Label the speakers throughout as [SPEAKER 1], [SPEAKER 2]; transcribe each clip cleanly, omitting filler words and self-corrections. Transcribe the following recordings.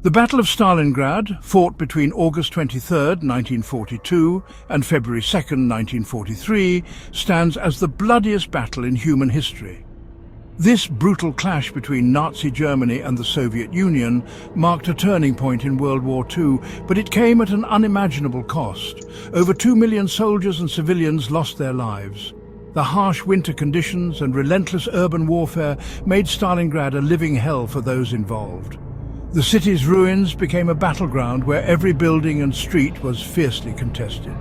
[SPEAKER 1] The Battle of Stalingrad, fought between August 23, 1942 and February 2, 1943, stands as the bloodiest battle in human history. This brutal clash between Nazi Germany and the Soviet Union marked a turning point in World War II, but it came at an unimaginable cost. Over 2 million soldiers and civilians lost their lives. The harsh winter conditions and relentless urban warfare made Stalingrad a living hell for those involved. The city's ruins became a battleground where every building and street was fiercely contested.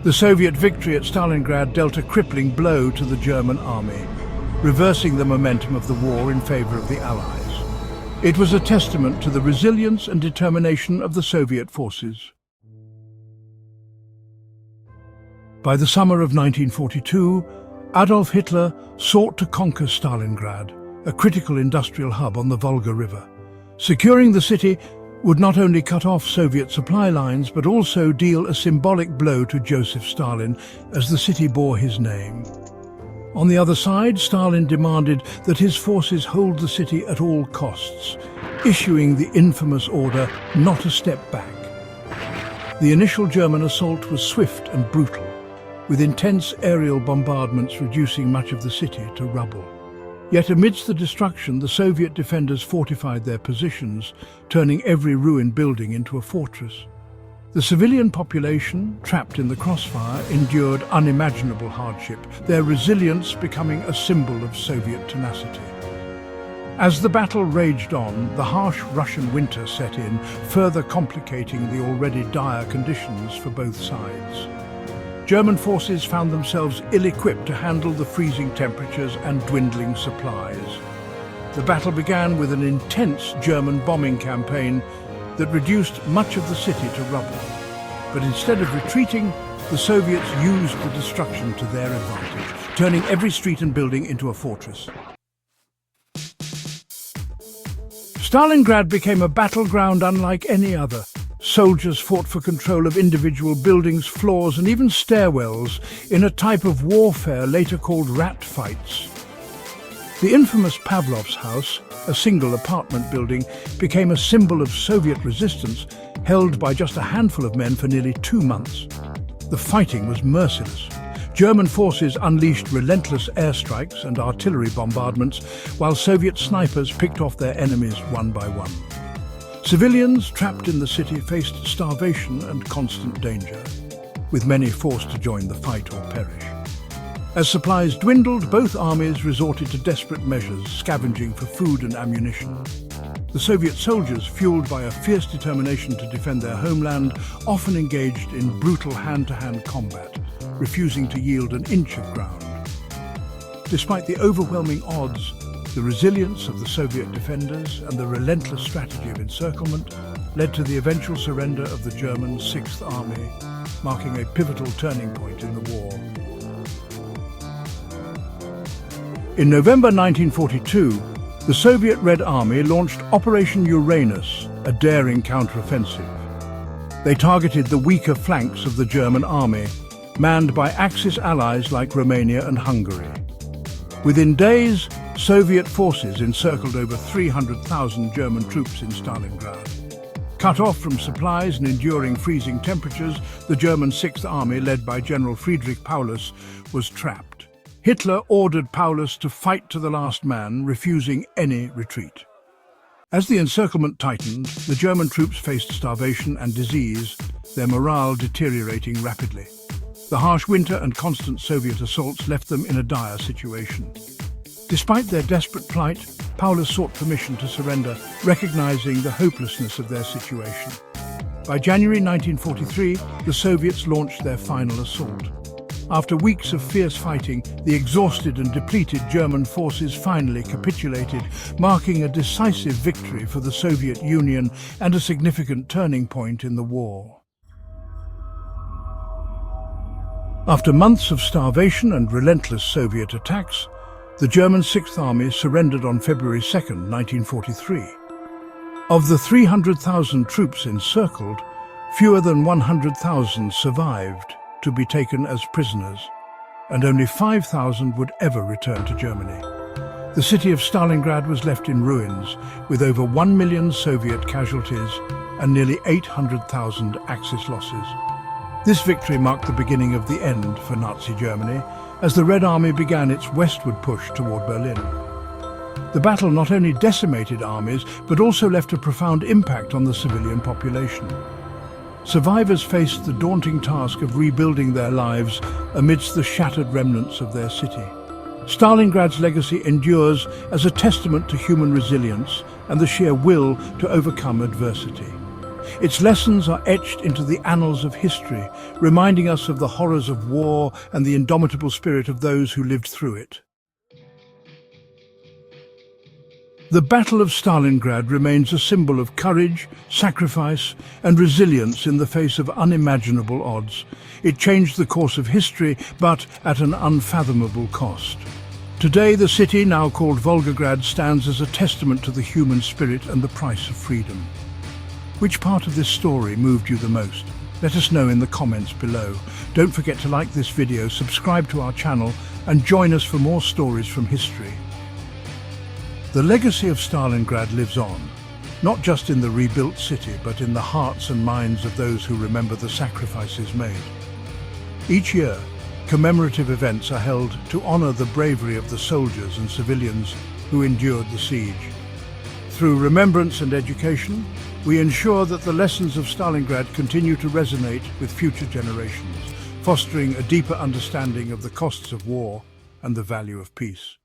[SPEAKER 1] The Soviet victory at Stalingrad dealt a crippling blow to the German army, reversing the momentum of the war in favor of the Allies. It was a testament to the resilience and determination of the Soviet forces. By the summer of 1942, Adolf Hitler sought to conquer Stalingrad, a critical industrial hub on the Volga River. Securing the city would not only cut off Soviet supply lines, but also deal a symbolic blow to Joseph Stalin, as the city bore his name. On the other side, Stalin demanded that his forces hold the city at all costs, issuing the infamous order not a step back. The initial German assault was swift and brutal, with intense aerial bombardments reducing much of the city to rubble. Yet amidst the destruction, the Soviet defenders fortified their positions, turning every ruined building into a fortress. The civilian population, trapped in the crossfire, endured unimaginable hardship, their resilience becoming a symbol of Soviet tenacity. As the battle raged on, the harsh Russian winter set in, further complicating the already dire conditions for both sides. German forces found themselves ill-equipped to handle the freezing temperatures and dwindling supplies. The battle began with an intense German bombing campaign that reduced much of the city to rubble. But instead of retreating, the Soviets used the destruction to their advantage, turning every street and building into a fortress. Stalingrad became a battleground unlike any other. Soldiers fought for control of individual buildings, floors, and even stairwells in a type of warfare later called rat fights. The infamous Pavlov's house, a single apartment building, became a symbol of Soviet resistance, held by just a handful of men for nearly 2 months. The fighting was merciless. German forces unleashed relentless airstrikes and artillery bombardments, while Soviet snipers picked off their enemies one by one. Civilians trapped in the city faced starvation and constant danger, with many forced to join the fight or perish. As supplies dwindled, both armies resorted to desperate measures, scavenging for food and ammunition. The Soviet soldiers, fueled by a fierce determination to defend their homeland, often engaged in brutal hand-to-hand combat, refusing to yield an inch of ground. Despite the overwhelming odds, the resilience of the Soviet defenders and the relentless strategy of encirclement led to the eventual surrender of the German 6th Army, marking a pivotal turning point in the war. In November 1942, the Soviet Red Army launched Operation Uranus, a daring counteroffensive. They targeted the weaker flanks of the German army, manned by Axis allies like Romania and Hungary. Within days, Soviet forces encircled over 300,000 German troops in Stalingrad. Cut off from supplies and enduring freezing temperatures, the German 6th Army, led by General Friedrich Paulus, was trapped. Hitler ordered Paulus to fight to the last man, refusing any retreat. As the encirclement tightened, the German troops faced starvation and disease, their morale deteriorating rapidly. The harsh winter and constant Soviet assaults left them in a dire situation. Despite their desperate plight, Paulus sought permission to surrender, recognizing the hopelessness of their situation. By January 1943, the Soviets launched their final assault. After weeks of fierce fighting, the exhausted and depleted German forces finally capitulated, marking a decisive victory for the Soviet Union and a significant turning point in the war. After months of starvation and relentless Soviet attacks, the German 6th Army surrendered on February 2, 1943. Of the 300,000 troops encircled, fewer than 100,000 survived to be taken as prisoners, and only 5,000 would ever return to Germany. The city of Stalingrad was left in ruins, with over 1 million Soviet casualties and nearly 800,000 Axis losses. This victory marked the beginning of the end for Nazi Germany, as the Red Army began its westward push toward Berlin. The battle not only decimated armies, but also left a profound impact on the civilian population. Survivors faced the daunting task of rebuilding their lives amidst the shattered remnants of their city. Stalingrad's legacy endures as a testament to human resilience and the sheer will to overcome adversity. Its lessons are etched into the annals of history, reminding us of the horrors of war and the indomitable spirit of those who lived through it. The Battle of Stalingrad remains a symbol of courage, sacrifice, and resilience in the face of unimaginable odds. It changed the course of history, but at an unfathomable cost. Today, the city, now called Volgograd, stands as a testament to the human spirit and the price of freedom. Which part of this story moved you the most? Let us know in the comments below. Don't forget to like this video, subscribe to our channel, and join us for more stories from history. The legacy of Stalingrad lives on, not just in the rebuilt city, but in the hearts and minds of those who remember the sacrifices made. Each year, commemorative events are held to honor the bravery of the soldiers and civilians who endured the siege. Through remembrance and education, we ensure that the lessons of Stalingrad continue to resonate with future generations, fostering a deeper understanding of the costs of war and the value of peace.